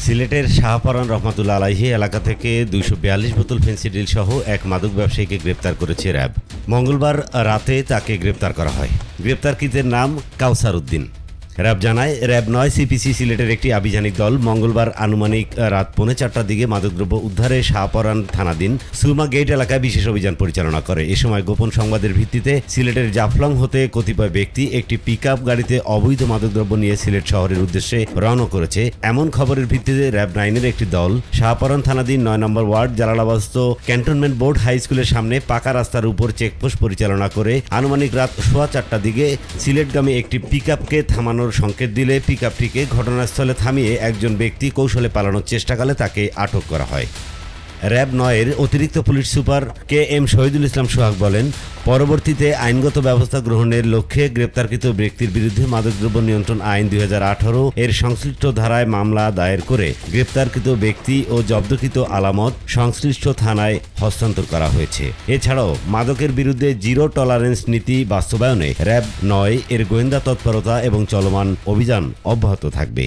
সিলেটের শাহপরান রহমাতুল্লাহ আলাইহি এলাকা থেকে ২৪২ বোতল ফেন্সিডিল সহ এক মাদক ব্যবসায়ীকে গ্রেপ্তার করেছে র্যাব। মঙ্গলবার রাতে তাকে গ্রেপ্তার করা হয়। গ্রেপ্তারকৃতের নাম কাউসার উদ্দিন। র্যাব জানায়, র্যাব ৯ সিপিসি সিলেটের একটি আভিযানিক দল মঙ্গলবার আনুমানিক রাত ৩:৪টার দিকে মাদকদ্রব্য উদ্ধারে শাহপরান থানাধীন সুরমা গেট এলাকায় বিশেষ অভিযান পরিচালনা করে। এ সময় গোপন সংবাদের ভিত্তিতে সিলেটের জাফলং হতে কতিপয় ব্যক্তি একটি পিকআপ গাড়িতে অবৈধ মাদকদ্রব্য নিয়ে সিলেট শহরের উদ্দেশ্যে রওনা করেছে। এমন খবরের ভিত্তিতে র্যাব ৯-এর একটি দল শাহপরান থানাধীন ৯ নম্বর ওয়ার্ড জালালাবাস্ত ক্যান্টনমেন্ট বোর্ড হাই স্কুলের সামনে পাকা রাস্তার উপর চেকপোস্ট পরিচালনা করে আনুমানিক রাত 4:15টার দিকে সিলেটগামী একটি পিকআপকে থামানোর সংকেত দিলে পিকআপটিকে ঘটনাস্থলে থামিয়ে একজন ব্যক্তি কৌশলে পালানোর চেষ্টাকালে তাকে আটক করা হয়। র্যাব ৯-এর অতিরিক্ত police super KM Shahidul Islam সোহাগ বলেন, পরবর্তীতে আইনগত ব্যবস্থা গ্রহণের লক্ষ্যে গ্রেপ্তারকৃত ব্যক্তির বিরুদ্ধে মাদকদ্রব্য নিয়ন্ত্রণ আইন ২০১৮ এর সংশ্লিষ্ট ধারায় মামলা দায়ের করে গ্রেপ্তারকৃত ব্যক্তি ও জব্দকৃত আলামত সংশ্লিষ্ট থানায় হস্তান্তর করা হয়েছে। এছাড়াও মাদকের বিরুদ্ধে জিরো টলারেন্স নীতি বাস্তবায়নে র্যাব ৯ এর গোয়েন্দা তৎপরতা এবং চলমান অভিযান অব্যাহত থাকবে।